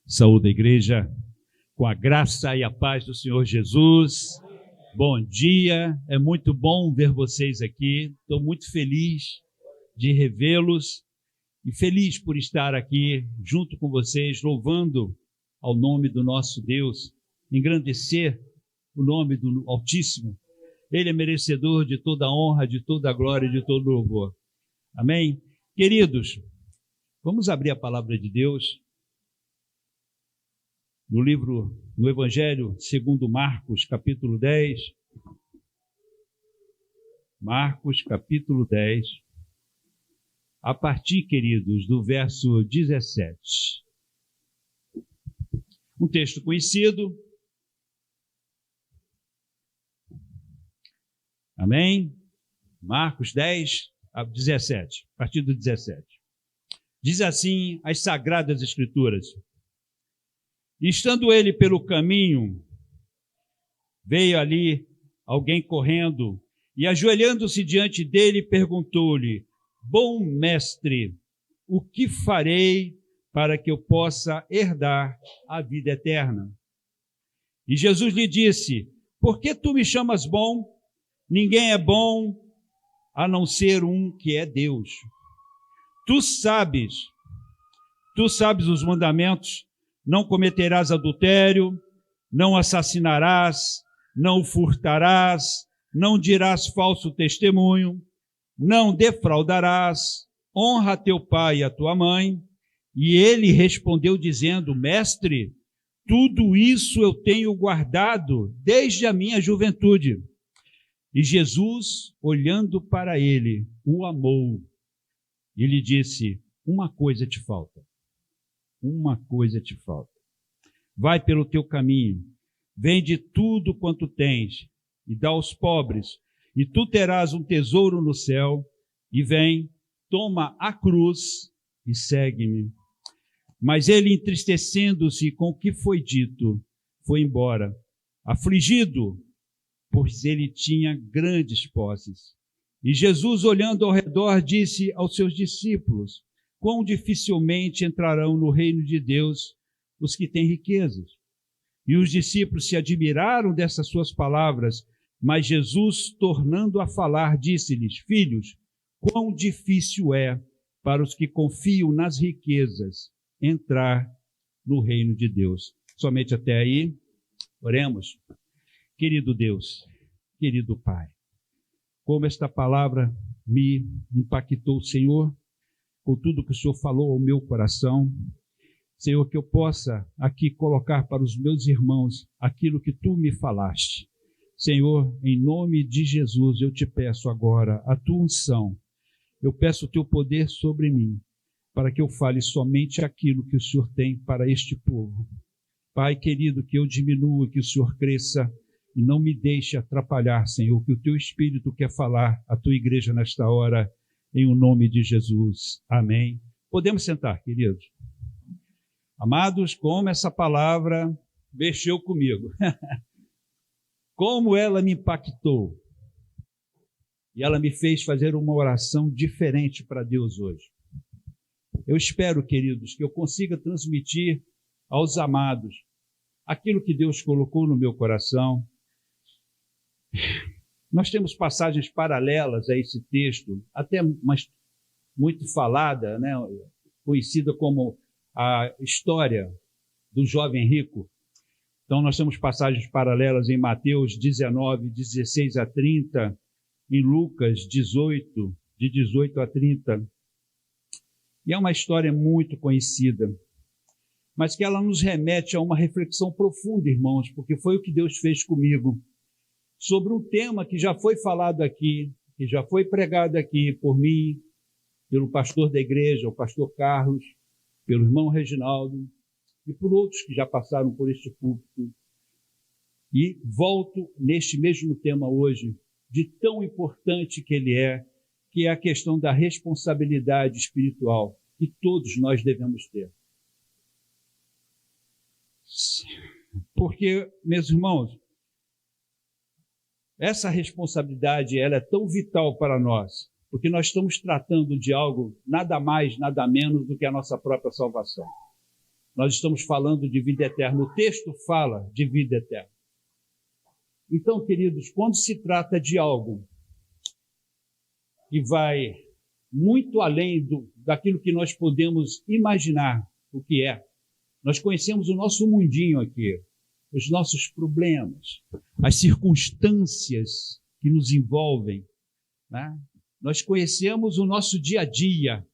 Saúde a igreja com a graça e a paz do Senhor Jesus. Bom dia, é muito bom ver vocês aqui. Estou muito feliz de revê-los e feliz por estar aqui junto com vocês, louvando ao nome do nosso Deus, engrandecer o nome do Altíssimo. Ele é merecedor de toda a honra, de toda a glória e de todo o louvor. Amém? Queridos, vamos abrir a palavra de Deus no Evangelho segundo Marcos, capítulo 10. Marcos, capítulo 10. A partir, queridos, do verso 17. Um texto conhecido. Amém? Marcos 10, 17. A partir do 17. Diz assim as Sagradas Escrituras: estando ele pelo caminho, veio ali alguém correndo e, ajoelhando-se diante dele, perguntou-lhe: bom mestre, o que farei para que eu possa herdar a vida eterna? E Jesus lhe disse: por que tu me chamas bom? Ninguém é bom a não ser um, que é Deus. Tu sabes os mandamentos: não cometerás adultério, não assassinarás, não furtarás, não dirás falso testemunho, não defraudarás, honra teu pai e a tua mãe. E ele respondeu dizendo: mestre, tudo isso eu tenho guardado desde a minha juventude. E Jesus, olhando para ele, o amou e lhe disse: uma coisa te falta. Uma coisa te falta. Vai pelo teu caminho, vende tudo quanto tens e dá aos pobres, e tu terás um tesouro no céu. E vem, toma a cruz e segue-me. Mas ele, entristecendo-se com o que foi dito, foi embora, afligido, pois ele tinha grandes posses. E Jesus, olhando ao redor, disse aos seus discípulos: quão dificilmente entrarão no reino de Deus os que têm riquezas. E os discípulos se admiraram dessas suas palavras, mas Jesus, tornando a falar, disse-lhes: filhos, quão difícil é para os que confiam nas riquezas entrar no reino de Deus. Somente até aí. Oremos. Querido Deus, querido Pai, como esta palavra me impactou, Senhor, com tudo que o Senhor falou ao meu coração, Senhor, que eu possa aqui colocar para os meus irmãos aquilo que Tu me falaste. Senhor, em nome de Jesus, eu te peço agora a Tua unção. Eu peço o Teu poder sobre mim, para que eu fale somente aquilo que o Senhor tem para este povo. Pai querido, que eu diminua, que o Senhor cresça, e não me deixe atrapalhar, Senhor, que o Teu Espírito quer falar à Tua igreja nesta hora, em o nome de Jesus. Amém. Podemos sentar, queridos. Amados, como essa palavra mexeu comigo. Como ela me impactou. E ela me fez fazer uma oração diferente para Deus hoje. Eu espero, queridos, que eu consiga transmitir aos amados aquilo que Deus colocou no meu coração. Nós temos passagens paralelas a esse texto, até muito falada, né? Conhecida como a história do jovem rico. Então, nós temos passagens paralelas em Mateus 19, 16 a 30, em Lucas 18, de 18 a 30. E é uma história muito conhecida, mas que ela nos remete a uma reflexão profunda, irmãos, porque foi o que Deus fez comigo, sobre um tema que já foi falado aqui, que já foi pregado aqui por mim, pelo pastor da igreja, o pastor Carlos, pelo irmão Reginaldo e por outros que já passaram por este púlpito. E volto neste mesmo tema hoje, de tão importante que ele é, que é a questão da responsabilidade espiritual que todos nós devemos ter. Porque, meus irmãos, essa responsabilidade ela é tão vital para nós, porque nós estamos tratando de algo nada mais, nada menos do que a nossa própria salvação. nós estamos falando de vida eterna. O texto fala de vida eterna. Então, queridos, quando se trata de algo que vai muito além daquilo que nós podemos imaginar o que é, nós conhecemos o nosso mundinho aqui, os nossos problemas, as circunstâncias que nos envolvem, né? Nós conhecemos o nosso dia a dia,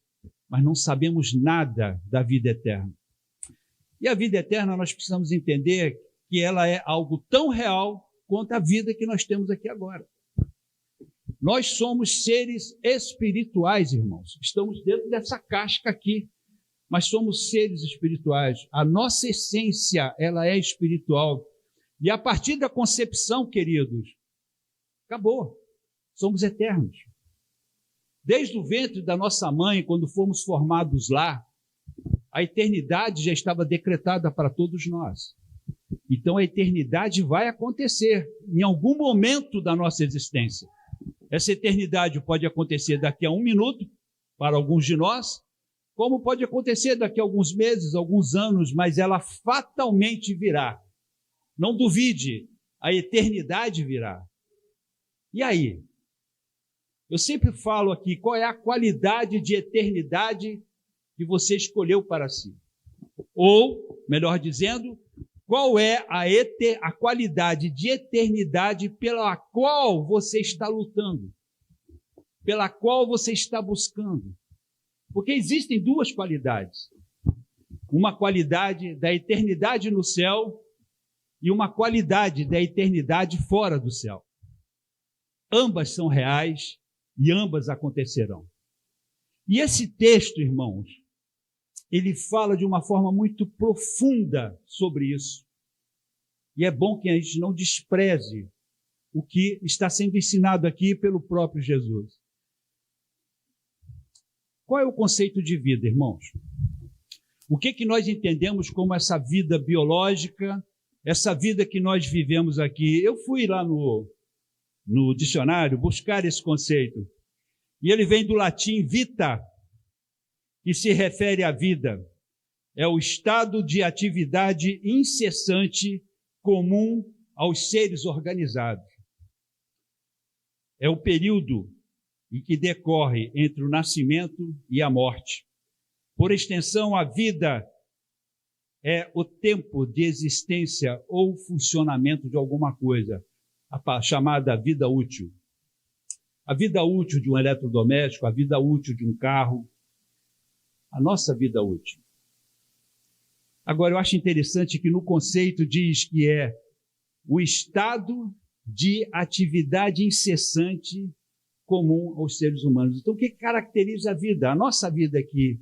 mas não sabemos nada da vida eterna. E a vida eterna nós precisamos entender que ela é algo tão real quanto a vida que nós temos aqui agora. Nós somos seres espirituais, irmãos. Estamos dentro dessa casca aqui, mas somos seres espirituais. A nossa essência, ela é espiritual. E a partir da concepção, queridos, acabou. Somos eternos. Desde o ventre da nossa mãe, quando fomos formados lá, a eternidade já estava decretada para todos nós. Então a eternidade vai acontecer em algum momento da nossa existência. Essa eternidade pode acontecer daqui a 1 minuto, para alguns de nós, como pode acontecer daqui a alguns meses, alguns anos, mas ela fatalmente virá. Não duvide, a eternidade virá. E aí? Eu sempre falo aqui, qual é a qualidade de eternidade que você escolheu para si? Ou, melhor dizendo, qual é a qualidade de eternidade pela qual você está lutando? Pela qual você está buscando? Porque existem 2 qualidades. Uma qualidade da eternidade no céu e uma qualidade da eternidade fora do céu. Ambas são reais e ambas acontecerão. E esse texto, irmãos, ele fala de uma forma muito profunda sobre isso. E é bom que a gente não despreze o que está sendo ensinado aqui pelo próprio Jesus. Qual é o conceito de vida, irmãos? O que nós entendemos como essa vida biológica, essa vida que nós vivemos aqui? Eu fui lá no dicionário buscar esse conceito. E ele vem do latim vita, que se refere à vida. É o estado de atividade incessante comum aos seres organizados. É o período em que decorre entre o nascimento e a morte. Por extensão, a vida é o tempo de existência ou funcionamento de alguma coisa, a chamada vida útil. A vida útil de um eletrodoméstico, a vida útil de um carro, a nossa vida útil. Agora, eu acho interessante que no conceito diz que é o estado de atividade incessante comum aos seres humanos. Então, o que caracteriza a vida? A nossa vida aqui,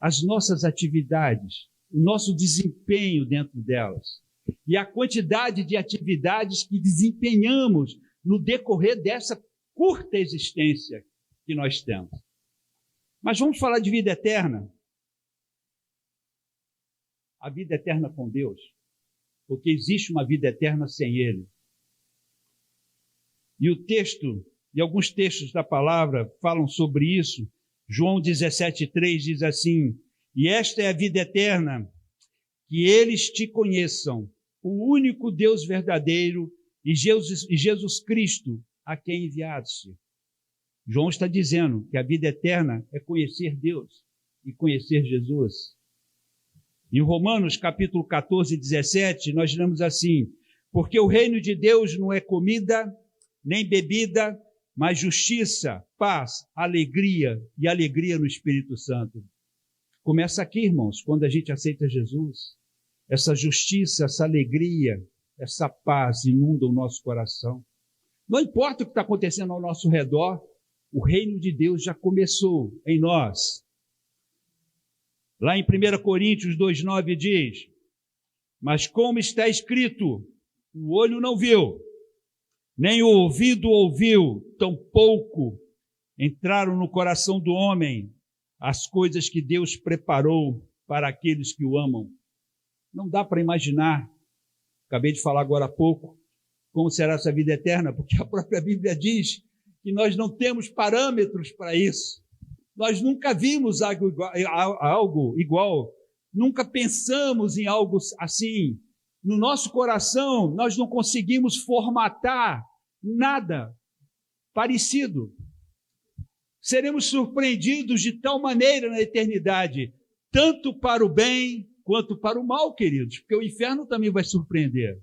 as nossas atividades, o nosso desempenho dentro delas e a quantidade de atividades que desempenhamos no decorrer dessa curta existência que nós temos. Mas vamos falar de vida eterna. A vida eterna com Deus, porque existe uma vida eterna sem Ele. E o texto, e alguns textos da palavra falam sobre isso. João 17,3 diz assim: e esta é a vida eterna, que eles te conheçam, o único Deus verdadeiro e Jesus Cristo, a quem enviaste. João está dizendo que a vida eterna é conhecer Deus e conhecer Jesus. Em Romanos, capítulo 14, 17, nós lemos assim: porque o reino de Deus não é comida, nem bebida, mas justiça, paz, alegria e alegria no Espírito Santo. Começa aqui, irmãos, quando a gente aceita Jesus. Essa justiça, essa alegria, essa paz inunda o nosso coração. Não importa o que está acontecendo ao nosso redor, o reino de Deus já começou em nós. Lá em 1 Coríntios 2,9 diz: mas como está escrito, o olho não viu, nem o ouvido ouviu, tampouco entraram no coração do homem as coisas que Deus preparou para aqueles que o amam. Não dá para imaginar, acabei de falar agora há pouco, como será essa vida eterna, porque a própria Bíblia diz que nós não temos parâmetros para isso. Nós nunca vimos algo igual nunca pensamos em algo assim. No nosso coração, nós não conseguimos formatar nada parecido. Seremos surpreendidos de tal maneira na eternidade, tanto para o bem quanto para o mal, queridos, porque o inferno também vai surpreender.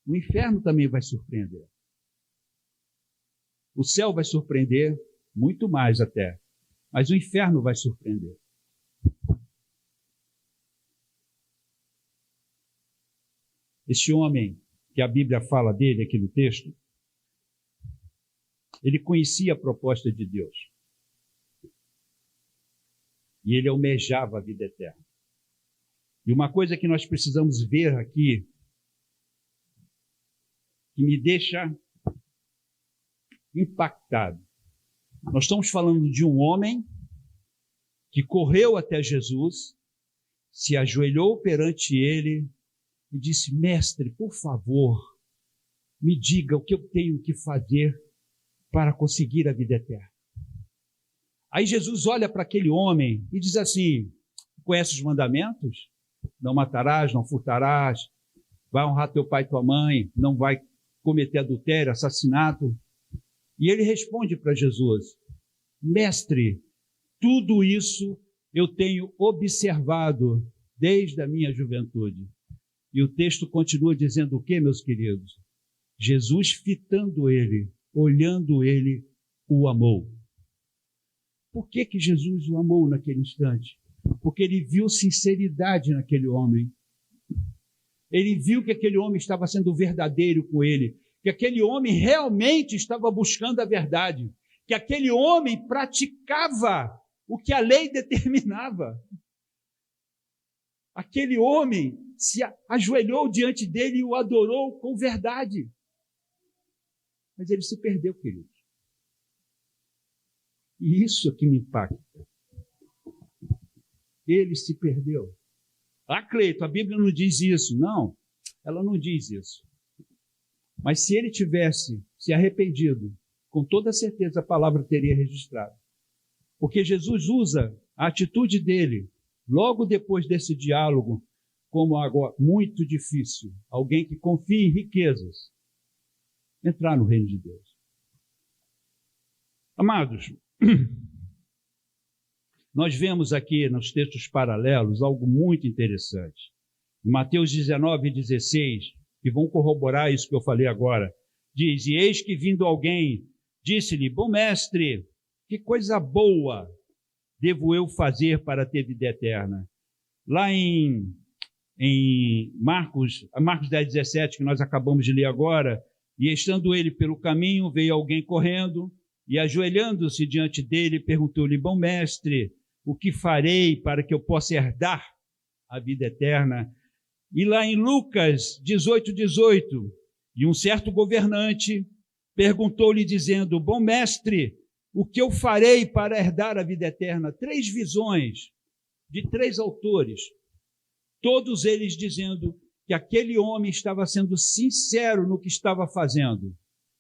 O inferno também vai surpreender. O céu vai surpreender, muito mais até, mas o inferno vai surpreender. Este homem, que a Bíblia fala dele aqui no texto, ele conhecia a proposta de Deus. E ele almejava a vida eterna. E uma coisa que nós precisamos ver aqui, que me deixa impactado. Nós estamos falando de um homem que correu até Jesus, se ajoelhou perante ele e disse: mestre, por favor, me diga o que eu tenho que fazer para conseguir a vida eterna. Aí Jesus olha para aquele homem e diz assim: conhece os mandamentos? Não matarás, não furtarás, vai honrar teu pai e tua mãe, não vai cometer adultério, assassinato. E ele responde para Jesus: mestre, tudo isso eu tenho observado desde a minha juventude. E o texto continua dizendo o quê, meus queridos? Jesus, fitando ele, olhando ele, o amou. Por que que Jesus o amou naquele instante? Porque ele viu sinceridade naquele homem. Ele viu que aquele homem estava sendo verdadeiro com ele, que aquele homem realmente estava buscando a verdade, que aquele homem praticava o que a lei determinava. Aquele homem se ajoelhou diante dele e o adorou com verdade. Mas ele se perdeu, queridos. E isso é que me impacta. Ele se perdeu. Ah, Cleito, a Bíblia não diz isso. Não, ela não diz isso. Mas se ele tivesse se arrependido, com toda certeza a palavra teria registrado. Porque Jesus usa a atitude dele, logo depois desse diálogo, como algo muito difícil. Alguém que confia em riquezas, entrar no reino de Deus. Amados, nós vemos aqui nos textos paralelos algo muito interessante. Em Mateus 19 e 16, que vão corroborar isso que eu falei agora, diz: e eis que vindo alguém, disse-lhe: bom mestre, que coisa boa devo eu fazer para ter vida eterna? Lá em Marcos 10, 17, que nós acabamos de ler agora, e estando ele pelo caminho, veio alguém correndo, e ajoelhando-se diante dele, perguntou-lhe: bom mestre, o que farei para que eu possa herdar a vida eterna? E lá em Lucas 18, 18, e um certo governante perguntou-lhe dizendo: bom mestre, o que eu farei para herdar a vida eterna? 3 visões de 3 autores, todos eles dizendo que aquele homem estava sendo sincero no que estava fazendo.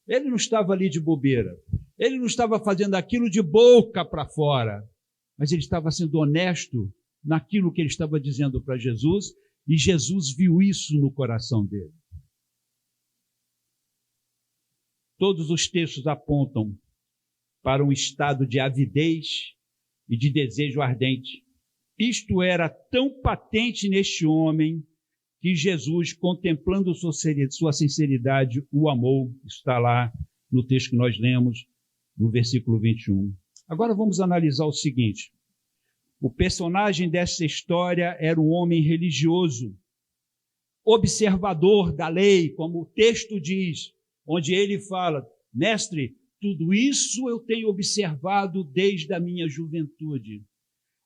Ele não estava ali de bobeira, ele não estava fazendo aquilo de boca para fora, mas ele estava sendo honesto naquilo que ele estava dizendo para Jesus, e Jesus viu isso no coração dele. Todos os textos apontam para um estado de avidez e de desejo ardente. Isto era tão patente neste homem que Jesus, contemplando sua sinceridade, o amou. Está lá no texto que nós lemos, no versículo 21. Agora vamos analisar o seguinte. O personagem dessa história era um homem religioso, observador da lei, como o texto diz, onde ele fala: mestre, tudo isso eu tenho observado desde a minha juventude.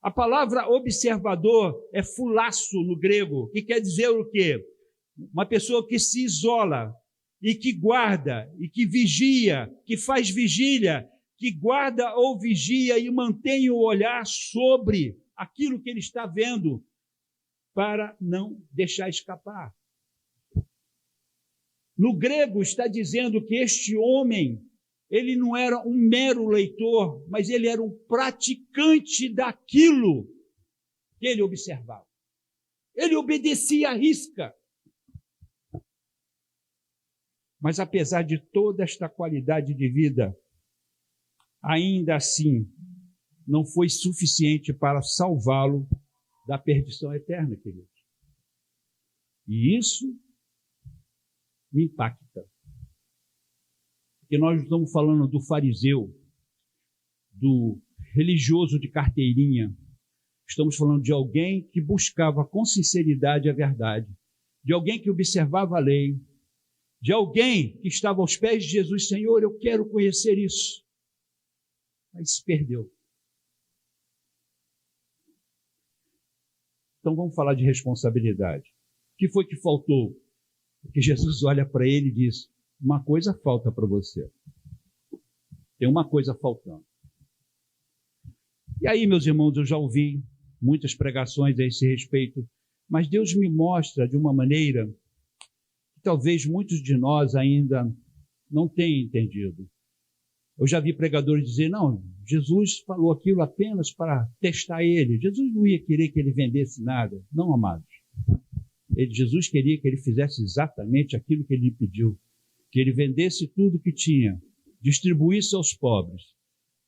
A palavra observador é fulasso no grego, que quer dizer o quê? Uma pessoa que se isola e que guarda, e que vigia, que faz vigília, que guarda ou vigia e mantém o olhar sobre aquilo que ele está vendo, para não deixar escapar. No grego está dizendo que este homem, ele não era um mero leitor, mas ele era um praticante daquilo que ele observava. Ele obedecia à risca. Mas apesar de toda esta qualidade de vida, ainda assim, não foi suficiente para salvá-lo da perdição eterna, queridos. E isso me impacta. Porque nós estamos falando do fariseu, do religioso de carteirinha. Estamos falando de alguém que buscava com sinceridade a verdade, de alguém que observava a lei, de alguém que estava aos pés de Jesus. Senhor, eu quero conhecer isso. Mas se perdeu. Então vamos falar de responsabilidade. O que foi que faltou? Porque Jesus olha para ele e diz, uma coisa falta para você. Tem uma coisa faltando. E aí, meus irmãos, eu já ouvi muitas pregações a esse respeito, mas Deus me mostra de uma maneira que talvez muitos de nós ainda não tenham entendido. Eu já vi pregadores dizer, não, Jesus falou aquilo apenas para testar ele. Jesus não ia querer que ele vendesse nada. Não, amados. Jesus queria que ele fizesse exatamente aquilo que ele pediu, que ele vendesse tudo que tinha, distribuísse aos pobres,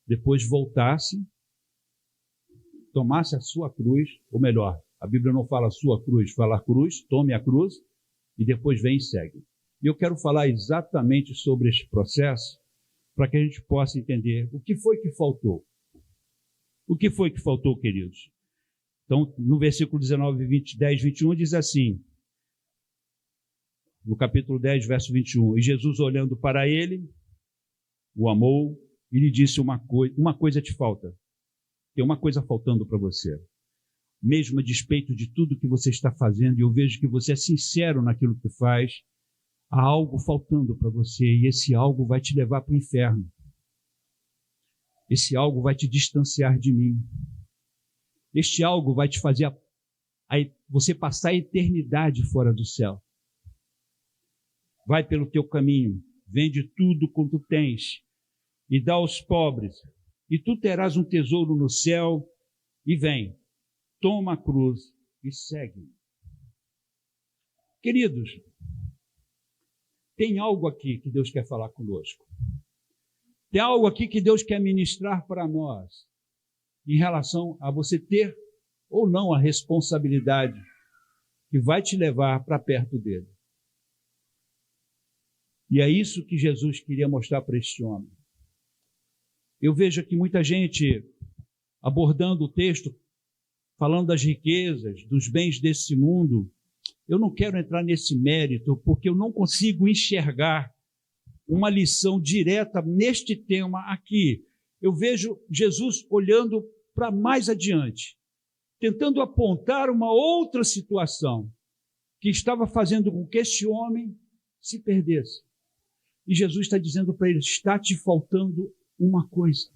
depois voltasse, tomasse a sua cruz, ou melhor, a Bíblia não fala sua cruz, fala cruz, tome a cruz, e depois vem e segue. E eu quero falar exatamente sobre este processo, para que a gente possa entender o que foi que faltou. O que foi que faltou, queridos? Então, no versículo 19, 10, 21, diz assim, no capítulo 10, verso 21, e Jesus, olhando para ele, o amou e lhe disse uma coisa te falta. Tem uma coisa faltando para você. Mesmo a despeito de tudo que você está fazendo, e eu vejo que você é sincero naquilo que faz, há algo faltando para você, e esse algo vai te levar para o inferno. Esse algo vai te distanciar de mim. Este algo vai te fazer você passar a eternidade fora do céu. Vai pelo teu caminho, vende tudo quanto tens, e dá aos pobres, e tu terás um tesouro no céu, e vem, toma a cruz e segue. Queridos, tem algo aqui que Deus quer falar conosco. Tem algo aqui que Deus quer ministrar para nós, em relação a você ter ou não a responsabilidade que vai te levar para perto dele. E é isso que Jesus queria mostrar para este homem. Eu vejo aqui muita gente abordando o texto, falando das riquezas, dos bens desse mundo. Eu não quero entrar nesse mérito, porque eu não consigo enxergar uma lição direta neste tema aqui. Eu vejo Jesus olhando para mais adiante, tentando apontar uma outra situação que estava fazendo com que este homem se perdesse. E Jesus está dizendo para ele, está te faltando uma coisa.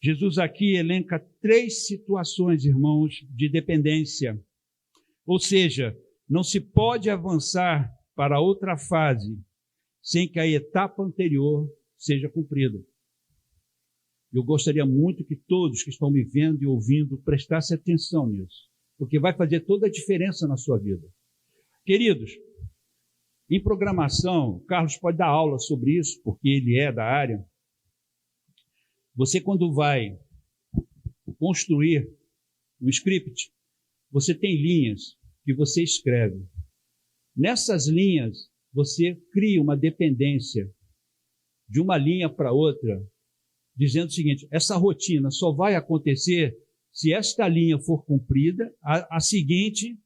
Jesus aqui elenca 3 situações, irmãos, de dependência. Ou seja, não se pode avançar para outra fase sem que a etapa anterior seja cumprida. Eu gostaria muito que todos que estão me vendo e ouvindo prestassem atenção nisso, porque vai fazer toda a diferença na sua vida. Queridos, em programação, o Carlos pode dar aula sobre isso, porque ele é da área. Você, quando vai construir um script, você tem linhas que você escreve. Nessas linhas, você cria uma dependência de uma linha para outra, dizendo o seguinte, essa rotina só vai acontecer se esta linha for cumprida, a seguinte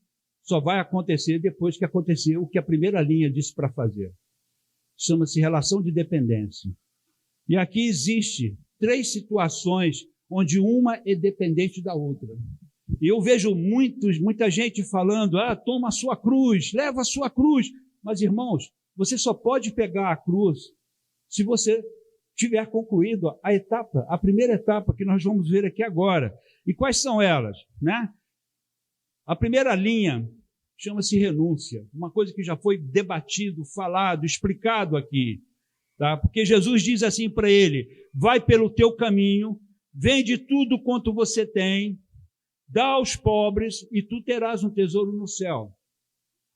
só vai acontecer depois que acontecer o que a primeira linha disse para fazer. Chama-se relação de dependência. E aqui existe 3 situações onde uma é dependente da outra. E eu vejo muita gente falando, toma a sua cruz, leva a sua cruz. Mas, irmãos, você só pode pegar a cruz se você tiver concluído a primeira etapa que nós vamos ver aqui agora. E quais são elas? Né? A primeira linha chama-se renúncia, uma coisa que já foi debatido, falado, explicado aqui. Tá? Porque Jesus diz assim para ele, vai pelo teu caminho, vende tudo quanto você tem, dá aos pobres e tu terás um tesouro no céu.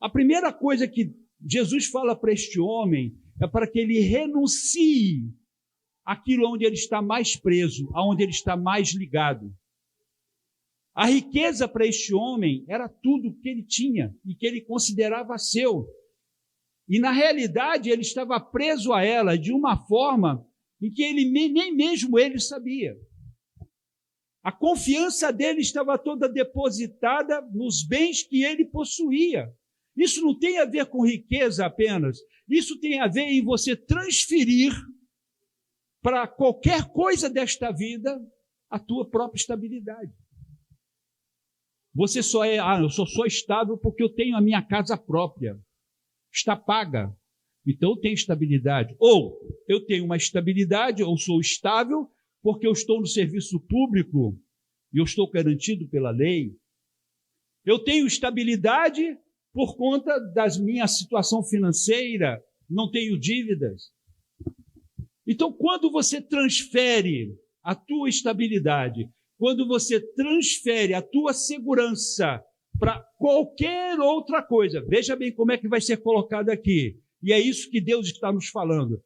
A primeira coisa que Jesus fala para este homem é para que ele renuncie àquilo onde ele está mais preso, aonde ele está mais ligado. A riqueza para este homem era tudo que ele tinha e que ele considerava seu. E, na realidade, ele estava preso a ela de uma forma em que ele nem mesmo ele sabia. A confiança dele estava toda depositada nos bens que ele possuía. Isso não tem a ver com riqueza apenas. Isso tem a ver em você transferir para qualquer coisa desta vida a tua própria estabilidade. Você só eu sou estável porque eu tenho a minha casa própria. Está paga. Então eu tenho estabilidade. Ou eu tenho uma estabilidade, ou sou estável, porque eu estou no serviço público e eu estou garantido pela lei. Eu tenho estabilidade por conta da minha situação financeira, não tenho dívidas. Então, quando você transfere a tua estabilidade, quando você transfere a tua segurança para qualquer outra coisa, veja bem como é que vai ser colocado aqui, e é isso que Deus está nos falando.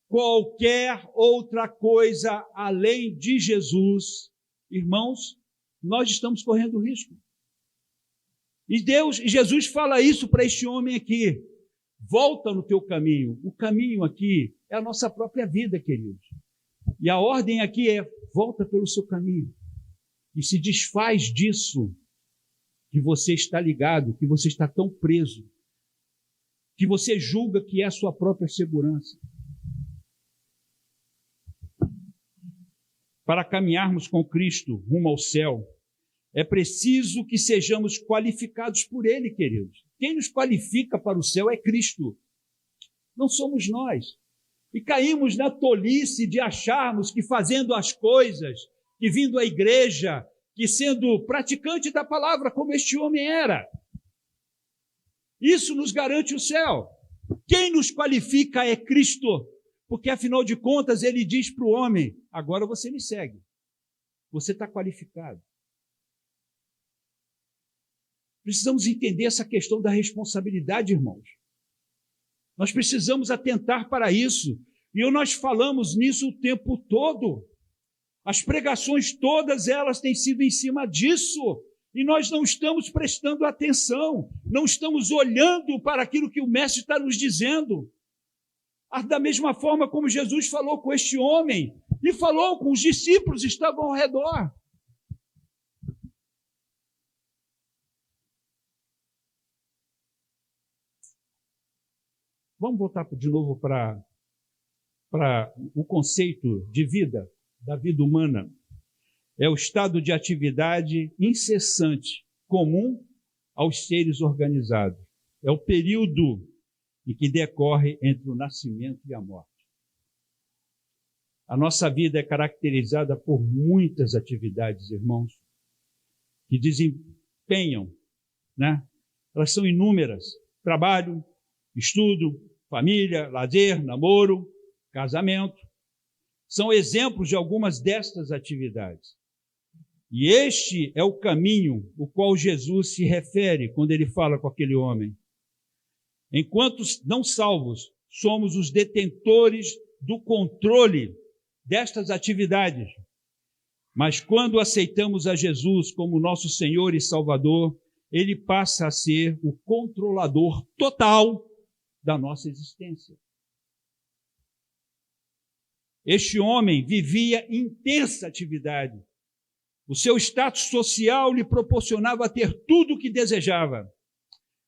Qualquer outra coisa além de Jesus, irmãos, nós estamos correndo risco. E Jesus fala isso para este homem aqui. Volta no teu caminho. O caminho aqui é a nossa própria vida, queridos. E a ordem aqui é: volta pelo seu caminho. E se desfaz disso que você está ligado, que você está tão preso, que você julga que é a sua própria segurança. Para caminharmos com Cristo rumo ao céu, é preciso que sejamos qualificados por Ele, queridos. Quem nos qualifica para o céu é Cristo. Não somos nós. E caímos na tolice de acharmos que fazendo as coisas, que vindo à igreja, que sendo praticante da palavra como este homem era, isso nos garante o céu. Quem nos qualifica é Cristo. Porque, afinal de contas, ele diz para o homem: agora você me segue. Você está qualificado. Precisamos entender essa questão da responsabilidade, irmãos. Nós precisamos atentar para isso. E nós falamos nisso o tempo todo. As pregações todas elas têm sido em cima disso. E nós não estamos prestando atenção. Não estamos olhando para aquilo que o Mestre está nos dizendo. Da mesma forma como Jesus falou com este homem. E falou com os discípulos que estavam ao redor. Vamos voltar de novo para o conceito de vida, da vida humana. É o estado de atividade incessante, comum aos seres organizados. É o período em que decorre entre o nascimento e a morte. A nossa vida é caracterizada por muitas atividades, irmãos, que desempenham, né? Elas são inúmeras: trabalho, estudo, família, lazer, namoro, casamento. São exemplos de algumas destas atividades. E este é o caminho o qual Jesus se refere quando ele fala com aquele homem. Enquanto não salvos, somos os detentores do controle destas atividades. Mas quando aceitamos a Jesus como nosso Senhor e Salvador, ele passa a ser o controlador total da nossa existência. Este homem vivia intensa atividade. O seu status social lhe proporcionava ter tudo o que desejava,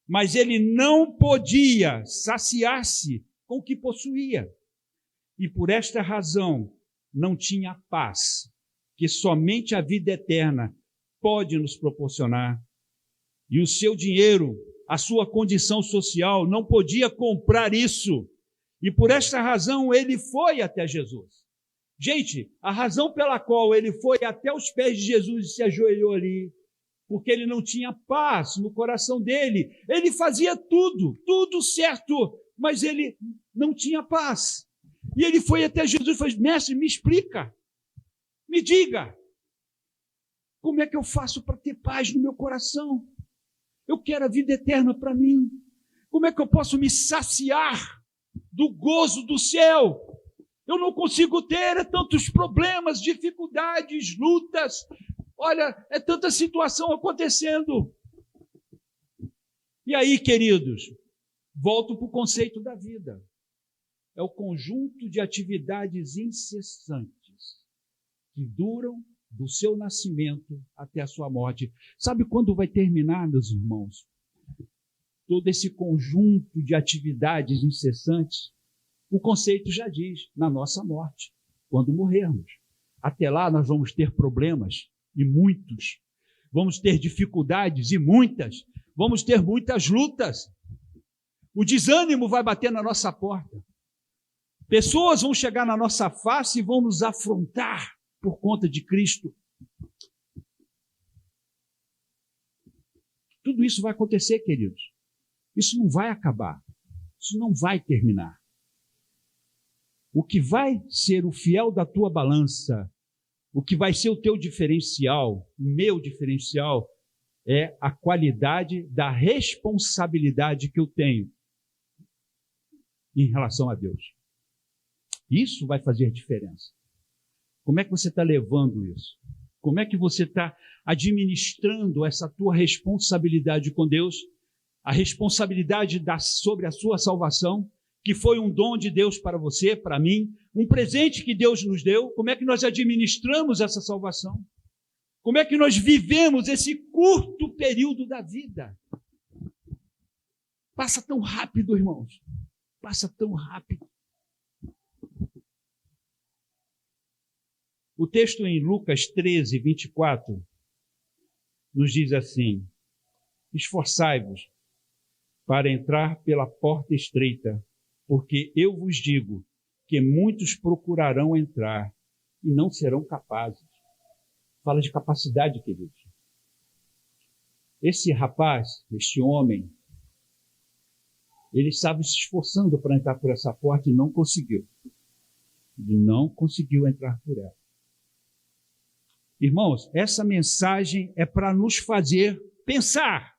mas ele não podia saciar-se com o que possuía. E por esta razão não tinha paz, que somente a vida eterna pode nos proporcionar. E o seu dinheiro, a sua condição social, não podia comprar isso. E por esta razão ele foi até Jesus. Gente, a razão pela qual ele foi até os pés de Jesus e se ajoelhou ali, porque ele não tinha paz no coração dele. Ele fazia tudo certo, mas ele não tinha paz. E ele foi até Jesus e falou: mestre, me explica. Me diga, como é que eu faço para ter paz no meu coração? Eu quero a vida eterna para mim. Como é que eu posso me saciar do gozo do céu? Eu não consigo ter, é tantos problemas, dificuldades, lutas. Olha, é tanta situação acontecendo. E aí, queridos, volto para o conceito da vida. É o conjunto de atividades incessantes que duram do seu nascimento até a sua morte. Sabe quando vai terminar, meus irmãos? Todo esse conjunto de atividades incessantes, o conceito já diz, na nossa morte, quando morrermos. Até lá nós vamos ter problemas, e muitos. Vamos ter dificuldades, e muitas. Vamos ter muitas lutas. O desânimo vai bater na nossa porta. Pessoas vão chegar na nossa face e vão nos afrontar por conta de Cristo. Tudo isso vai acontecer, queridos. Isso não vai acabar. Isso não vai terminar. O que vai ser o fiel da tua balança, o que vai ser o teu diferencial, o meu diferencial, é a qualidade da responsabilidade que eu tenho em relação a Deus. Isso vai fazer diferença. Como é que você está levando isso? Como é que você está administrando essa tua responsabilidade com Deus? A responsabilidade sobre a sua salvação, que foi um dom de Deus para você, para mim, um presente que Deus nos deu. Como é que nós administramos essa salvação? Como é que nós vivemos esse curto período da vida? Passa tão rápido, irmãos. Passa tão rápido. O texto em Lucas 13, 24, nos diz assim: esforçai-vos para entrar pela porta estreita, porque eu vos digo que muitos procurarão entrar e não serão capazes. Fala de capacidade, queridos. Esse rapaz, este homem, ele estava se esforçando para entrar por essa porta e não conseguiu. Ele não conseguiu entrar por ela. Irmãos, essa mensagem é para nos fazer pensar,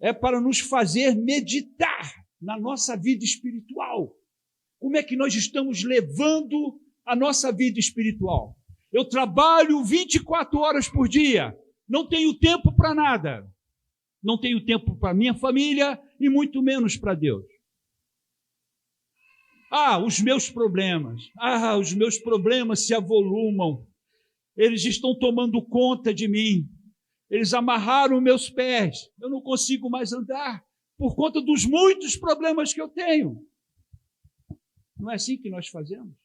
é para nos fazer meditar na nossa vida espiritual. Como é que nós estamos levando a nossa vida espiritual? Eu trabalho 24 horas por dia, não tenho tempo para nada. Não tenho tempo para minha família e muito menos para Deus. Os meus problemas se avolumam. Eles estão tomando conta de mim. Eles amarraram meus pés. Eu não consigo mais andar por conta dos muitos problemas que eu tenho. Não é assim que nós fazemos?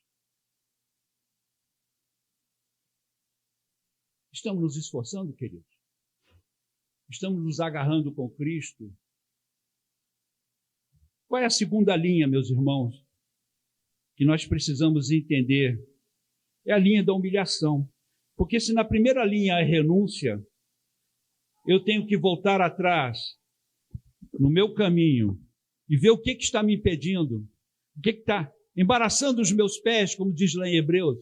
Estamos nos esforçando, queridos? Estamos nos agarrando com Cristo? Qual é a segunda linha, meus irmãos, que nós precisamos entender? É a linha da humilhação. Porque se na primeira linha é renúncia, eu tenho que voltar atrás no meu caminho e ver o que está me impedindo, o que está embaraçando os meus pés, como diz lá em Hebreus.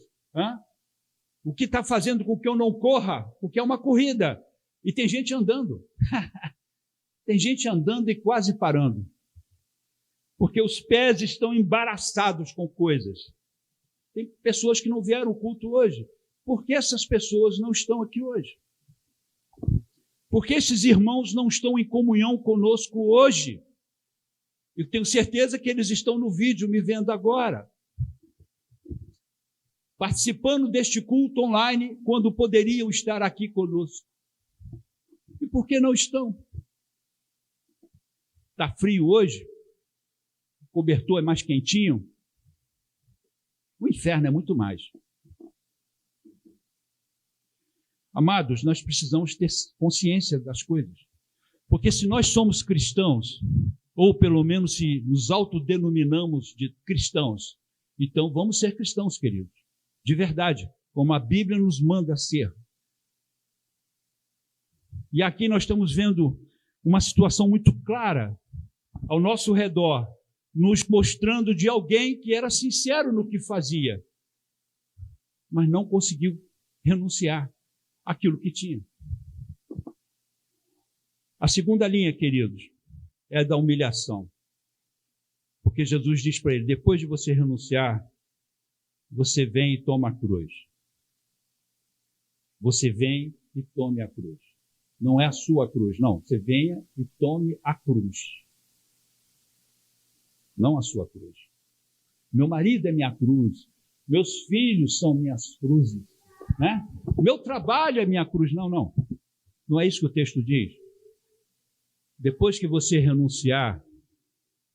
O que está fazendo com que eu não corra, porque é uma corrida. E tem gente andando. Tem gente andando e quase parando. Porque os pés estão embaraçados com coisas. Tem pessoas que não vieram ao culto hoje. Por que essas pessoas não estão aqui hoje? Porque esses irmãos não estão em comunhão conosco hoje. Eu tenho certeza que eles estão no vídeo me vendo agora, participando deste culto online, quando poderiam estar aqui conosco. E por que não estão? Está frio hoje? O cobertor é mais quentinho? O inferno é muito mais. Amados, nós precisamos ter consciência das coisas. Porque se nós somos cristãos, ou pelo menos se nos autodenominamos de cristãos, então vamos ser cristãos, queridos. De verdade, como a Bíblia nos manda ser. E aqui nós estamos vendo uma situação muito clara ao nosso redor, nos mostrando de alguém que era sincero no que fazia, mas não conseguiu renunciar àquilo que tinha. A segunda linha, queridos, é da humilhação. Porque Jesus diz para ele, depois de você renunciar, você vem e toma a cruz. Você vem e tome a cruz. Não é a sua cruz, não. Você venha e tome a cruz. Não a sua cruz. Meu marido é minha cruz. Meus filhos são minhas cruzes. Né? Meu trabalho é minha cruz. Não, não. Não é isso que o texto diz. Depois que você renunciar,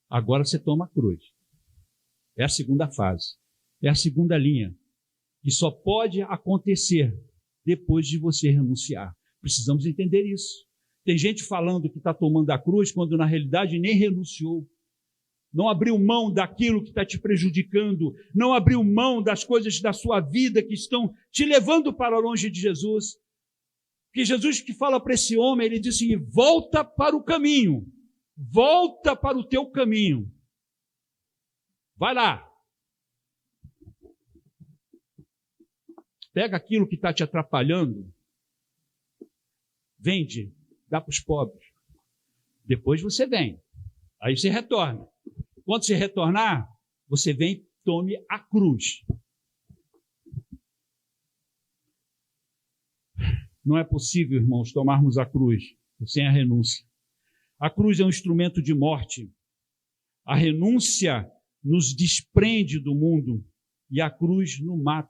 agora você toma a cruz. É a segunda fase. É a segunda linha. E só pode acontecer depois de você renunciar. Precisamos entender isso. Tem gente falando que está tomando a cruz, quando na realidade nem renunciou. Não abriu mão daquilo que está te prejudicando. Não abriu mão das coisas da sua vida que estão te levando para longe de Jesus. Porque Jesus que fala para esse homem, ele disse, volta para o caminho. Volta para o teu caminho. Vai lá. Pega aquilo que está te atrapalhando, vende, dá para os pobres. Depois você vem. Aí você retorna. Quando você retornar, você vem e tome a cruz. Não é possível, irmãos, tomarmos a cruz sem a renúncia. A cruz é um instrumento de morte. A renúncia nos desprende do mundo e a cruz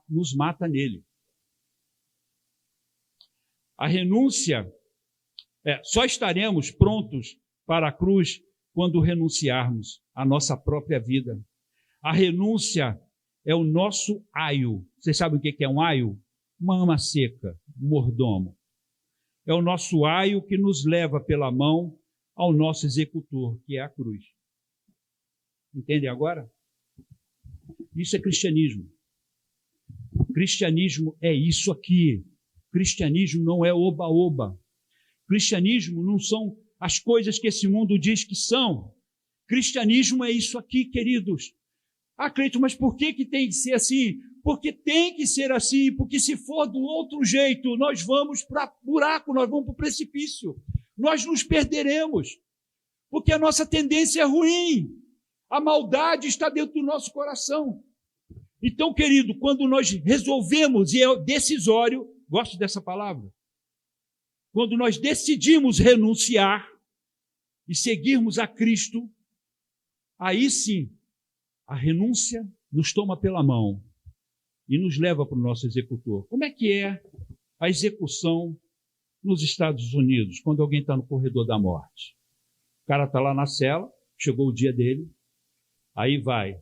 nos mata nele. A renúncia, só estaremos prontos para a cruz quando renunciarmos à nossa própria vida. A renúncia é o nosso aio. Vocês sabem o que é um aio? Uma ama seca, um mordomo. É o nosso aio que nos leva pela mão ao nosso executor, que é a cruz. Entendem agora? Isso é cristianismo. Cristianismo é isso aqui. Cristianismo não é oba-oba. Cristianismo não são as coisas que esse mundo diz que são. Cristianismo é isso aqui, queridos. Ah, Cleiton, mas por que tem que ser assim? Porque tem que ser assim, porque se for do outro jeito, nós vamos para buraco, nós vamos para o precipício. Nós nos perderemos, porque a nossa tendência é ruim. A maldade está dentro do nosso coração. Então, querido, quando nós resolvemos, e é decisório, gosto dessa palavra, quando nós decidimos renunciar e seguirmos a Cristo, aí sim, a renúncia nos toma pela mão e nos leva para o nosso executor. Como é que é a execução nos Estados Unidos, quando alguém está no corredor da morte? O cara está lá na cela, chegou o dia dele, aí vai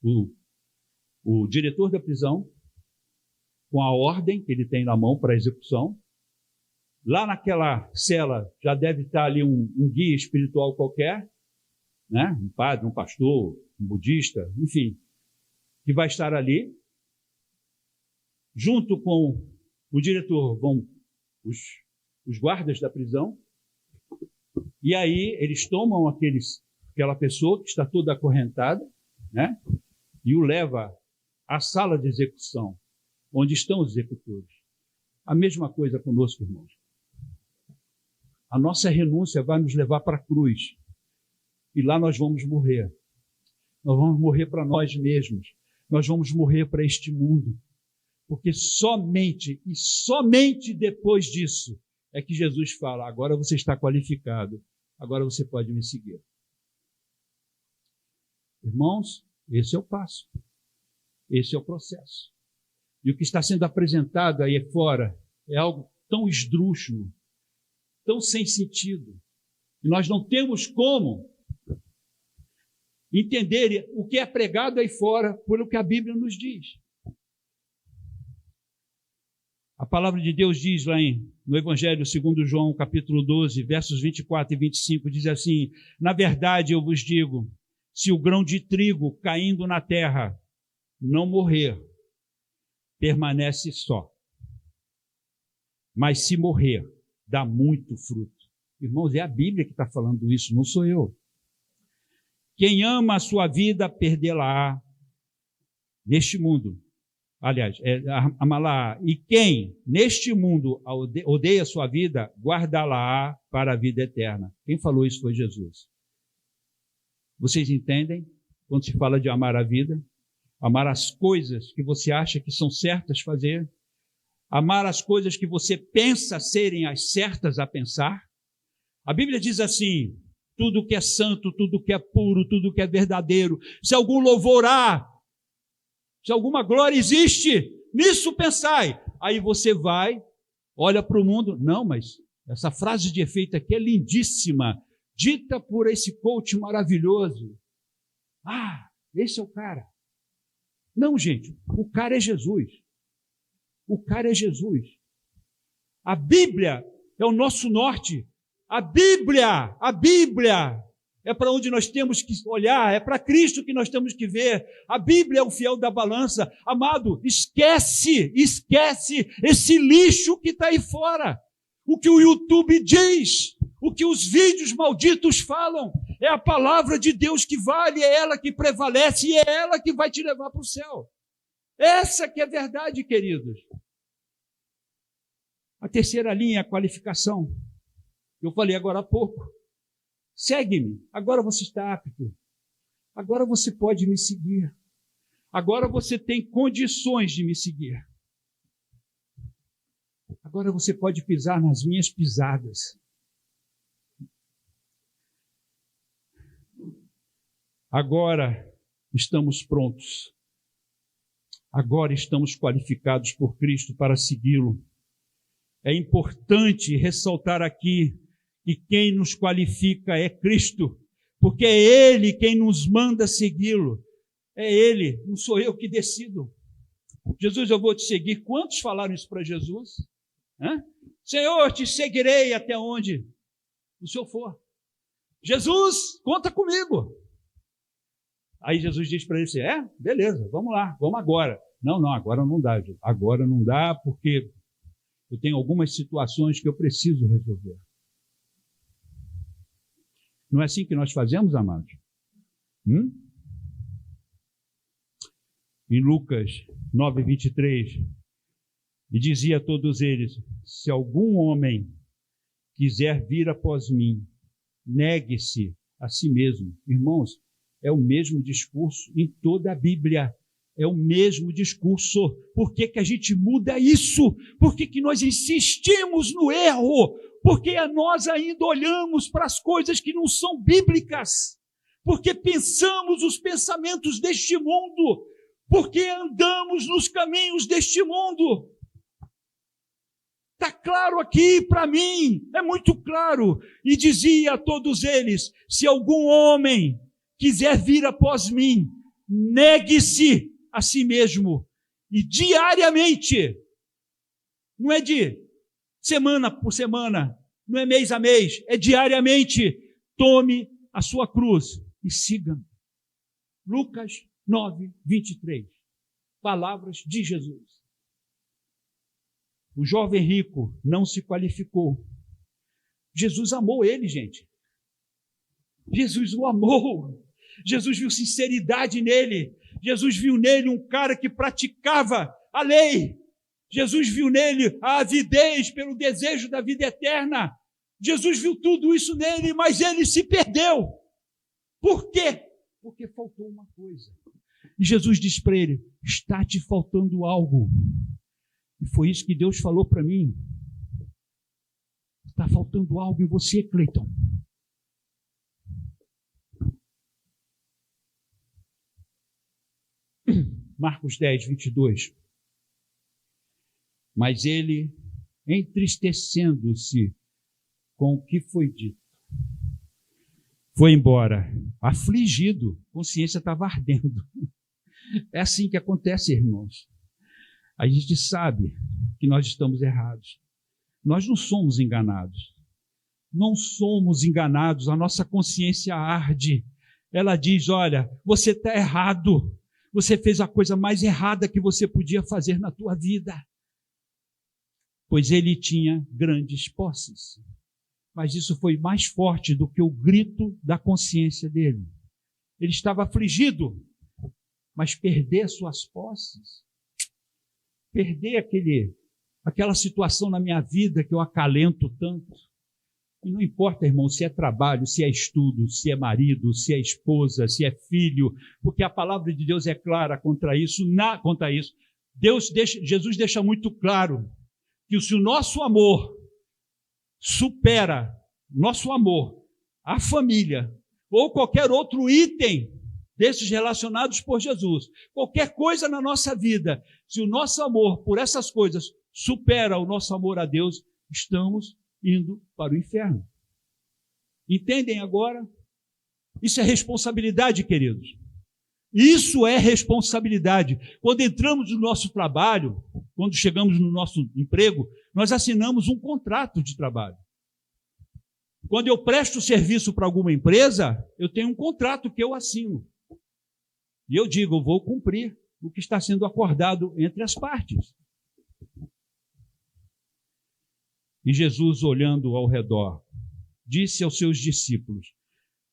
o diretor da prisão, com a ordem que ele tem na mão para a execução. Lá naquela cela já deve estar ali um guia espiritual qualquer, né? Um padre, um pastor, um budista, enfim, que vai estar ali. Junto com o diretor vão os guardas da prisão, e aí eles tomam aquela pessoa que está toda acorrentada, né? E o leva à sala de execução, onde estão os executores. A mesma coisa conosco, irmãos. A nossa renúncia vai nos levar para a cruz. E lá nós vamos morrer. Nós vamos morrer para nós mesmos. Nós vamos morrer para este mundo. Porque somente e somente depois disso é que Jesus fala, agora você está qualificado, agora você pode me seguir. Irmãos, esse é o passo. Esse é o processo. E o que está sendo apresentado aí fora é algo tão esdrúxulo, tão sem sentido, que nós não temos como entender o que é pregado aí fora pelo que a Bíblia nos diz. A palavra de Deus diz lá no Evangelho segundo João, capítulo 12, versos 24 e 25, diz assim, na verdade eu vos digo, se o grão de trigo caindo na terra não morrer, permanece só. Mas se morrer, dá muito fruto. Irmãos, é a Bíblia que está falando isso, não sou eu. Quem ama a sua vida, perdê-la-á neste mundo. Aliás, amá-la. E quem neste mundo odeia a sua vida, guardá-la para a vida eterna. Quem falou isso foi Jesus. Vocês entendem? Quando se fala de amar a vida, amar as coisas que você acha que são certas fazer, amar as coisas que você pensa serem as certas a pensar. A Bíblia diz assim: tudo que é santo, tudo que é puro, tudo que é verdadeiro, se algum louvor há, se alguma glória existe, nisso pensai. Aí você vai, olha para o mundo, não, mas essa frase de efeito aqui é lindíssima, dita por esse coach maravilhoso. Ah, esse é o cara. Não, gente, o cara é Jesus. O cara é Jesus. A Bíblia é o nosso norte. A Bíblia é para onde nós temos que olhar, é para Cristo que nós temos que ver. A Bíblia é o fiel da balança. Amado, esquece esse lixo que está aí fora. O que o YouTube diz, o que os vídeos malditos falam, é a palavra de Deus que vale, é ela que prevalece e é ela que vai te levar para o céu. Essa que é a verdade, queridos. A terceira linha é a qualificação. Eu falei agora há pouco. Segue-me. Agora você está apto. Agora você pode me seguir. Agora você tem condições de me seguir. Agora você pode pisar nas minhas pisadas. Agora estamos prontos. Agora estamos qualificados por Cristo para segui-lo. É importante ressaltar aqui que quem nos qualifica é Cristo, porque é Ele quem nos manda segui-lo. É Ele, não sou eu que decido. Jesus, eu vou te seguir. Quantos falaram isso para Jesus? Senhor, te seguirei até onde o Senhor for. Jesus, conta comigo. Aí Jesus diz para ele assim, beleza, vamos lá, vamos agora. Não, agora não dá, Jesus. Agora não dá porque eu tenho algumas situações que eu preciso resolver. Não é assim que nós fazemos, amados? Em Lucas 9:23, e dizia a todos eles, se algum homem quiser vir após mim, negue-se a si mesmo. Irmãos, é o mesmo discurso em toda a Bíblia. É o mesmo discurso. Por que que a gente muda isso? Por que que nós insistimos no erro? Porque nós ainda olhamos para as coisas que não são bíblicas. Porque pensamos os pensamentos deste mundo. Porque andamos nos caminhos deste mundo. Está claro aqui para mim, é muito claro. E dizia a todos eles, se algum homem quiser vir após mim, negue-se a si mesmo. E diariamente, não é de semana por semana, não é mês a mês, é diariamente, tome a sua cruz e siga-me. Lucas 9:23. Palavras de Jesus. O jovem rico não se qualificou. Jesus amou ele, gente. Jesus o amou. Jesus viu sinceridade nele. Jesus viu nele um cara que praticava a lei. Jesus viu nele a avidez pelo desejo da vida eterna. Jesus viu tudo isso nele, mas ele se perdeu. Por quê? Porque faltou uma coisa. E Jesus disse para ele, está te faltando algo. E foi isso que Deus falou para mim. Está faltando algo em você, Cleiton. Marcos 10:22. Mas ele, entristecendo-se com o que foi dito, foi embora, afligido, a consciência estava ardendo. É assim que acontece, irmãos. A gente sabe que nós estamos errados. Nós não somos enganados. Não somos enganados, a nossa consciência arde. Ela diz, olha, você está errado. Você fez a coisa mais errada que você podia fazer na tua vida. Pois ele tinha grandes posses. Mas isso foi mais forte do que o grito da consciência dele. Ele estava afligido, mas perder suas posses perder aquela situação na minha vida que eu acalento tanto. E não importa, irmão, se é trabalho, se é estudo, se é marido, se é esposa, se é filho, porque a palavra de Deus é clara contra isso. Jesus deixa muito claro que se o nosso amor supera nosso amor, a família, ou qualquer outro item desses relacionados por Jesus, qualquer coisa na nossa vida, se o nosso amor por essas coisas supera o nosso amor a Deus, estamos indo para o inferno. Entendem agora? Isso é responsabilidade, queridos. Isso é responsabilidade. Quando entramos no nosso trabalho, quando chegamos no nosso emprego, nós assinamos um contrato de trabalho. Quando eu presto serviço para alguma empresa, eu tenho um contrato que eu assino. E eu digo, eu vou cumprir o que está sendo acordado entre as partes. E Jesus, olhando ao redor, disse aos seus discípulos: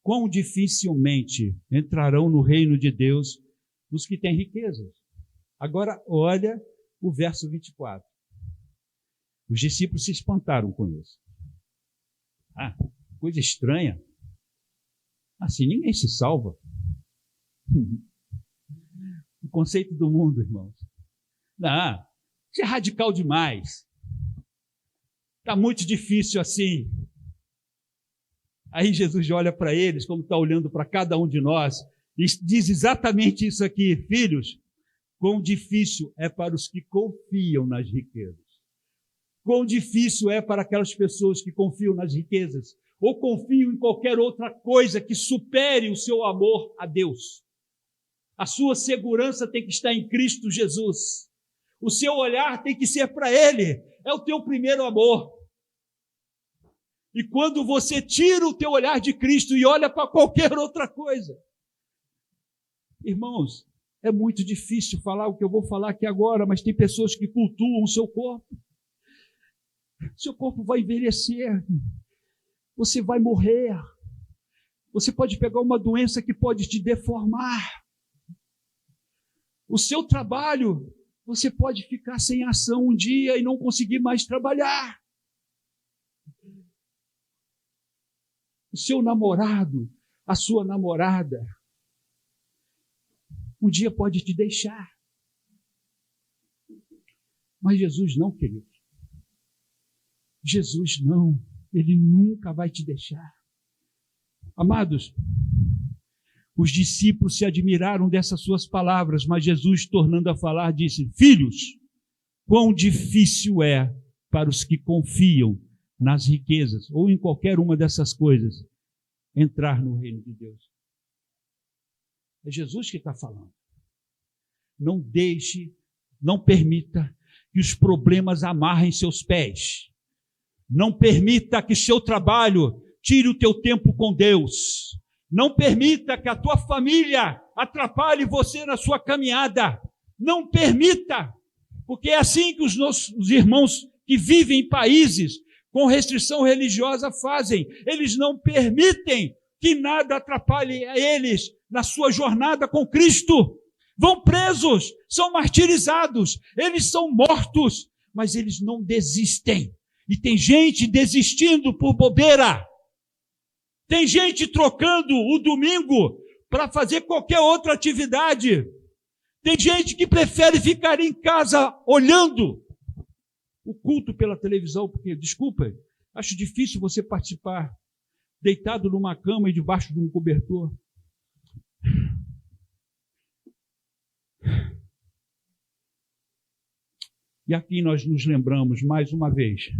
quão dificilmente entrarão no reino de Deus os que têm riquezas. Agora, olha o verso 24. Os discípulos se espantaram com isso. Coisa estranha. Assim ninguém se salva. O conceito do mundo, irmãos. Não, isso é radical demais. Está muito difícil assim. Aí Jesus olha para eles, como está olhando para cada um de nós, e diz exatamente isso aqui: filhos, quão difícil é para os que confiam nas riquezas. Quão difícil é para aquelas pessoas que confiam nas riquezas, ou confiam em qualquer outra coisa que supere o seu amor a Deus. A sua segurança tem que estar em Cristo Jesus. O seu olhar tem que ser para Ele. É o teu primeiro amor. E quando você tira o teu olhar de Cristo e olha para qualquer outra coisa, irmãos, é muito difícil falar o que eu vou falar aqui agora, mas tem pessoas que cultuam o seu corpo. Seu corpo vai envelhecer. Você vai morrer. Você pode pegar uma doença que pode te deformar. O seu trabalho, você pode ficar sem ação um dia e não conseguir mais trabalhar. O seu namorado, a sua namorada, um dia pode te deixar. Mas Jesus não, querido. Jesus não. Ele nunca vai te deixar. Amados, os discípulos se admiraram dessas suas palavras, mas Jesus, tornando a falar, disse: filhos, quão difícil é para os que confiam nas riquezas, ou em qualquer uma dessas coisas, entrar no reino de Deus. É Jesus que está falando. Não deixe, não permita que os problemas amarrem seus pés. Não permita que seu trabalho tire o teu tempo com Deus. Não permita que a tua família atrapalhe você na sua caminhada. Não permita, porque é assim que os nossos irmãos que vivem em países com restrição religiosa fazem. Eles não permitem que nada atrapalhe eles na sua jornada com Cristo. Vão presos, são martirizados, eles são mortos, mas eles não desistem. E tem gente desistindo por bobeira. Tem gente trocando o domingo para fazer qualquer outra atividade. Tem gente que prefere ficar em casa olhando o culto pela televisão, porque, desculpa, acho difícil você participar deitado numa cama e debaixo de um cobertor. E aqui nós nos lembramos, mais uma vez,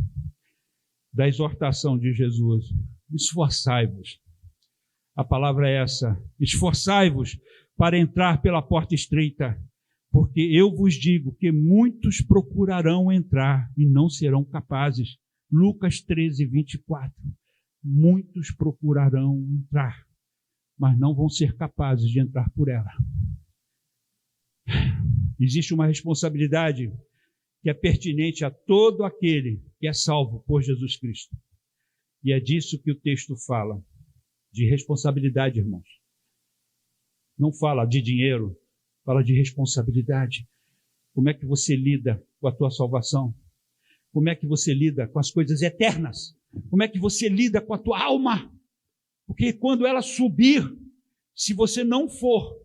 da exortação de Jesus: esforçai-vos. A palavra é essa: esforçai-vos para entrar pela porta estreita, porque eu vos digo que muitos procurarão entrar e não serão capazes. Lucas 13, 24. Muitos procurarão entrar, mas não vão ser capazes de entrar por ela. Existe uma responsabilidade que é pertinente a todo aquele que é salvo por Jesus Cristo. E é disso que o texto fala, de responsabilidade, irmãos. Não fala de dinheiro, fala de responsabilidade. Como é que você lida com a tua salvação? Como é que você lida com as coisas eternas? Como é que você lida com a tua alma? Porque quando ela subir, se você não for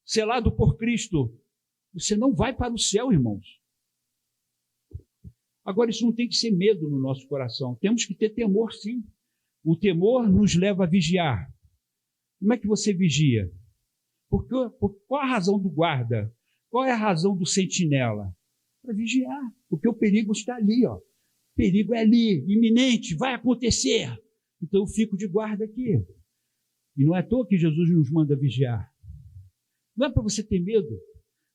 selado por Cristo, você não vai para o céu, irmãos. Agora, isso não tem que ser medo no nosso coração. Temos que ter temor, sim. O temor nos leva a vigiar. Como é que você vigia? Qual a razão do guarda? Qual é a razão do sentinela? Para vigiar, porque o perigo está ali, ó. O perigo é ali, iminente, vai acontecer. Então eu fico de guarda aqui. E não é à toa que Jesus nos manda vigiar. Não é para você ter medo,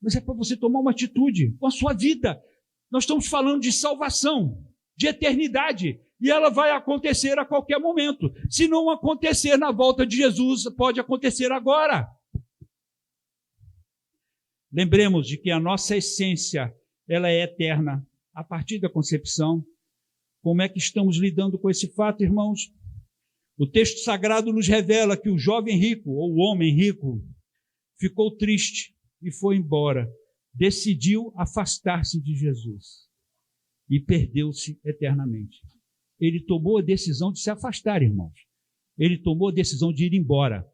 mas é para você tomar uma atitude com a sua vida. Nós estamos falando de salvação, de eternidade, e ela vai acontecer a qualquer momento. Se não acontecer na volta de Jesus, pode acontecer agora. Lembremos de que a nossa essência, ela é eterna, a partir da concepção. Como é que estamos lidando com esse fato, irmãos? O texto sagrado nos revela que o jovem rico, ou o homem rico, ficou triste e foi embora. Decidiu afastar-se de Jesus e perdeu-se eternamente. Ele tomou a decisão de se afastar, irmãos. Ele tomou a decisão de ir embora.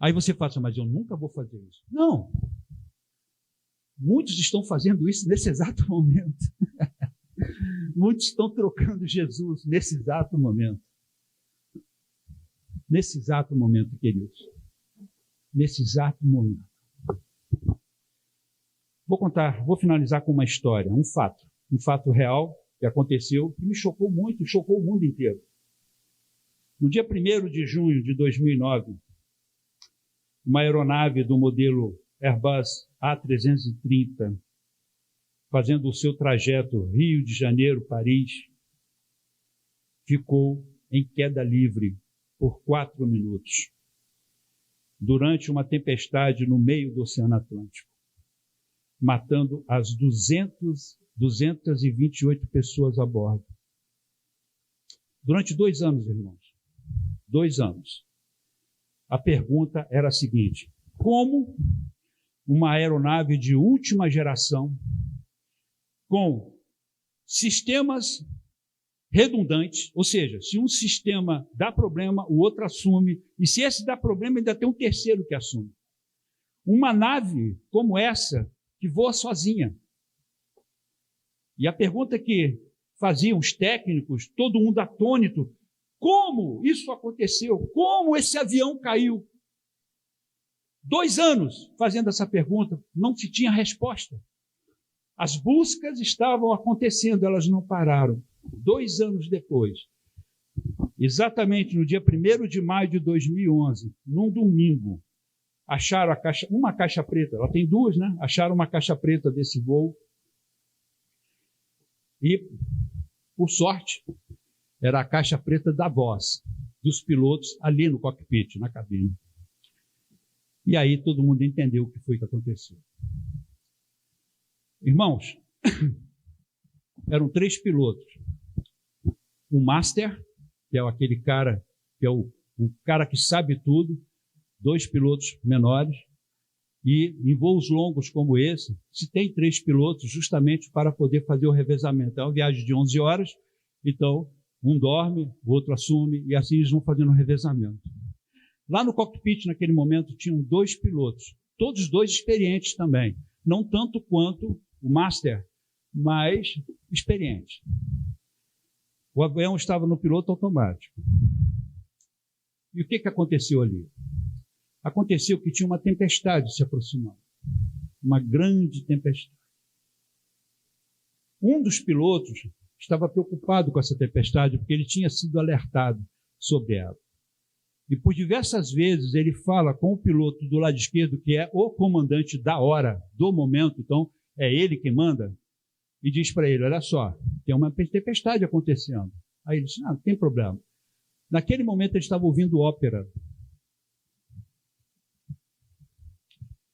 Aí você fala assim, mas eu nunca vou fazer isso. Não. Muitos estão fazendo isso nesse exato momento. Muitos estão trocando Jesus nesse exato momento. Nesse exato momento, queridos. Nesse exato momento. Vou finalizar com uma história, um fato real que aconteceu, que me chocou muito e chocou o mundo inteiro. No dia 1º de junho de 2009, uma aeronave do modelo Airbus A330, fazendo o seu trajeto Rio de Janeiro, Paris, ficou em queda livre por 4 minutos, durante uma tempestade no meio do Oceano Atlântico, matando as 228 pessoas a bordo. Durante 2 anos, irmãos, 2 anos. A pergunta era a seguinte: como uma aeronave de última geração, com sistemas redundantes, ou seja, se um sistema dá problema, o outro assume, e se esse dá problema, ainda tem um terceiro que assume. Uma nave como essa, que voa sozinha. E a pergunta que faziam os técnicos, todo mundo atônito, como isso aconteceu? Como esse avião caiu? 2 anos fazendo essa pergunta, não se tinha resposta. As buscas estavam acontecendo, elas não pararam. 2 anos depois, exatamente no dia 1º de maio de 2011, num domingo, acharam uma caixa preta, ela tem 2, né? Acharam uma caixa preta desse voo. E, por sorte, era a caixa preta da voz dos pilotos ali no cockpit, na cabine. E aí todo mundo entendeu o que foi que aconteceu. Irmãos, eram 3 pilotos. O master, que é aquele cara, que é o cara que sabe tudo, 2 pilotos menores, e em voos longos como esse, se tem 3 pilotos justamente para poder fazer o revezamento. É uma viagem de 11 horas, então um dorme, o outro assume, e assim eles vão fazendo o revezamento. Lá no cockpit, naquele momento, tinham 2 pilotos, todos 2 experientes também, não tanto quanto o master, mas experientes. O avião estava no piloto automático. E o que aconteceu ali? Aconteceu que tinha uma tempestade se aproximando. Uma grande tempestade. Um dos pilotos estava preocupado com essa tempestade, porque ele tinha sido alertado sobre ela. E por diversas vezes ele fala com o piloto do lado esquerdo, que é o comandante da hora, do momento, então é ele que manda, e diz para ele: olha só, tem uma tempestade acontecendo. Aí ele disse: não tem problema. Naquele momento ele estava ouvindo ópera.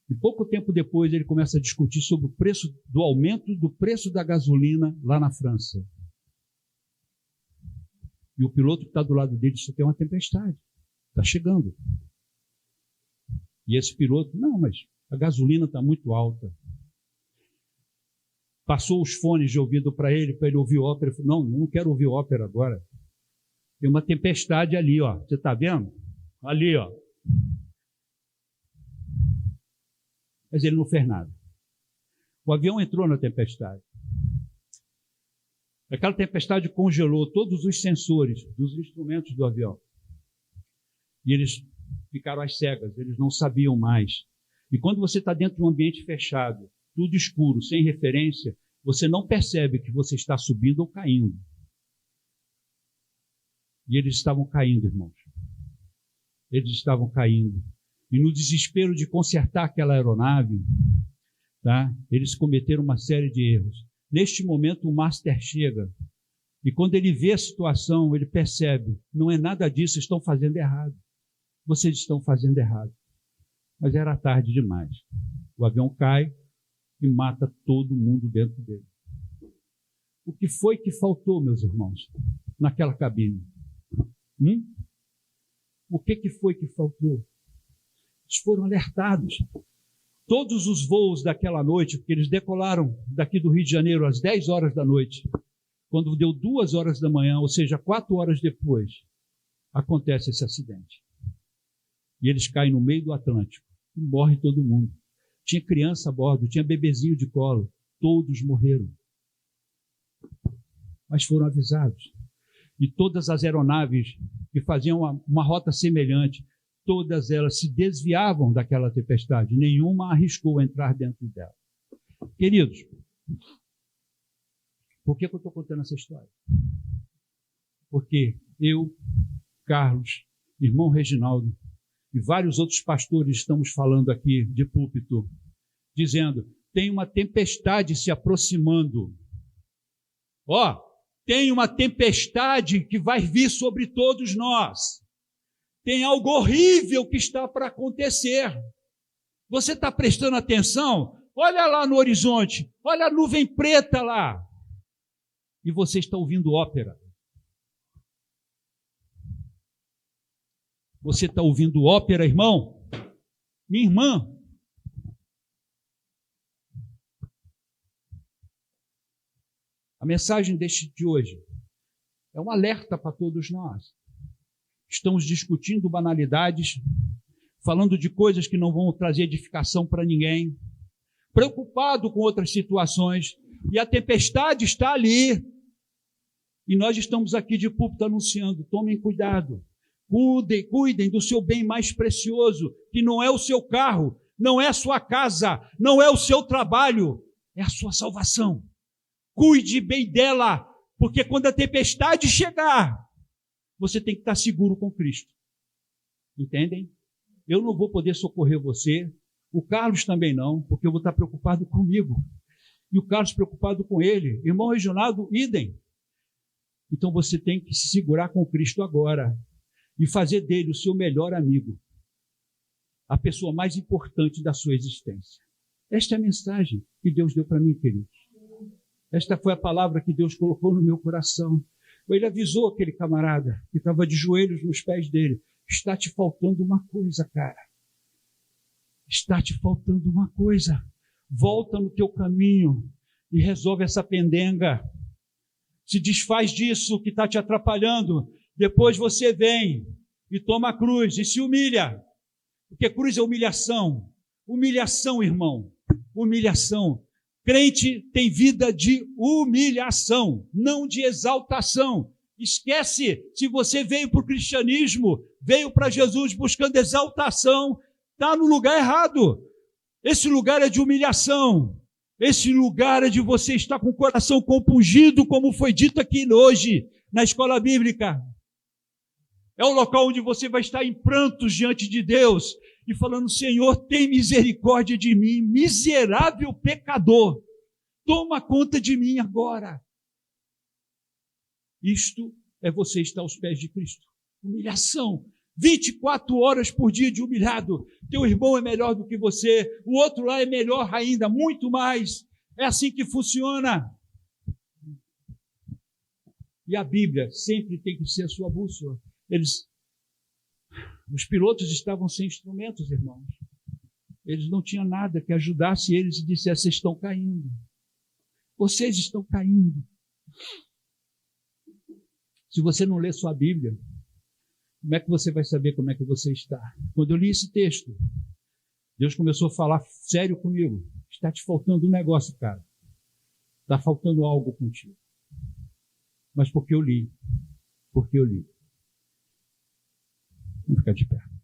E pouco tempo depois ele começa a discutir sobre o preço do aumento do preço da gasolina lá na França. E o piloto que está do lado dele disse: tem uma tempestade, está chegando. E esse piloto: não, mas A gasolina está muito alta. Passou os fones de ouvido para ele ouvir ópera. Ele falou, não quero ouvir ópera agora. Tem uma tempestade ali, ó. Você está vendo? Ali, ó. Mas ele não fez nada. O avião entrou na tempestade. Aquela tempestade congelou todos os sensores dos instrumentos do avião. E eles ficaram às cegas, eles não sabiam mais. E quando você está dentro de um ambiente fechado, tudo escuro, sem referência, você não percebe que você está subindo ou caindo. E eles estavam caindo, irmãos. Eles estavam caindo. E no desespero de consertar aquela aeronave, tá, eles cometeram uma série de erros. Neste momento, o Master chega. E quando ele vê a situação, ele percebe, não é nada disso, estão fazendo errado. Vocês estão fazendo errado. Mas era tarde demais. O avião cai e mata todo mundo dentro dele. O que foi que faltou, meus irmãos, naquela cabine? O que foi que faltou? Eles foram alertados. Todos os voos daquela noite, porque eles decolaram daqui do Rio de Janeiro às 10 horas da noite, quando deu 2 horas da manhã, ou seja, 4 horas depois, acontece esse acidente. E eles caem no meio do Atlântico. E morre todo mundo. Tinha criança a bordo, tinha bebezinho de colo. Todos morreram. Mas foram avisados. E todas as aeronaves que faziam uma rota semelhante, todas elas se desviavam daquela tempestade. Nenhuma arriscou entrar dentro dela. Queridos, por que eu estou contando essa história? Porque eu, Carlos, irmão Reginaldo e vários outros pastores estamos falando aqui de púlpito, dizendo, tem uma tempestade se aproximando. Tem uma tempestade que vai vir sobre todos nós. Tem algo horrível que está para acontecer. Você está prestando atenção? Olha lá no horizonte, olha a nuvem preta lá. E você está ouvindo ópera. Você está ouvindo ópera, irmão? Minha irmã. A mensagem de hoje é um alerta para todos nós. Estamos discutindo banalidades, falando de coisas que não vão trazer edificação para ninguém, preocupado com outras situações, e a tempestade está ali. E nós estamos aqui de púlpito anunciando, tomem cuidado. Cuidem do seu bem mais precioso, que não é o seu carro, não é a sua casa, não é o seu trabalho, é a sua salvação. Cuide bem dela, porque quando a tempestade chegar, você tem que estar seguro com Cristo. Entendem? Eu não vou poder socorrer você, o Carlos também não, porque eu vou estar preocupado comigo. E o Carlos preocupado com ele. Irmão Reginaldo, idem. Então você tem que se segurar com Cristo agora e fazer dele o seu melhor amigo, a pessoa mais importante da sua existência. Esta é a mensagem que Deus deu para mim, queridos. Esta foi a palavra que Deus colocou no meu coração. Ele avisou aquele camarada que estava de joelhos nos pés dele. Está te faltando uma coisa, cara. Está te faltando uma coisa. Volta no teu caminho e resolve essa pendenga. Se desfaz disso que está te atrapalhando. Depois você vem e toma a cruz e se humilha. Porque cruz é humilhação. Humilhação, irmão. Humilhação. Crente tem vida de humilhação, não de exaltação. Esquece, se você veio para o cristianismo, veio para Jesus buscando exaltação, está no lugar errado. Esse lugar é de humilhação. Esse lugar é de você estar com o coração compungido, como foi dito aqui hoje, na escola bíblica. É o local onde você vai estar em prantos diante de Deus e falando, Senhor, tem misericórdia de mim, miserável pecador. Toma conta de mim agora. Isto é você estar aos pés de Cristo. Humilhação. 24 horas por dia de humilhado. Teu irmão é melhor do que você, o outro lá é melhor ainda, muito mais. É assim que funciona. E a Bíblia sempre tem que ser a sua bússola. Os pilotos estavam sem instrumentos, irmãos. Eles não tinham nada que ajudasse eles e dissesse: vocês estão caindo. Vocês estão caindo. Se você não lê sua Bíblia, como é que você vai saber como é que você está? Quando eu li esse texto, Deus começou a falar sério comigo. Está te faltando um negócio, cara. Está faltando algo contigo. Mas porque eu li. Porque eu li. Vamos ficar de pé.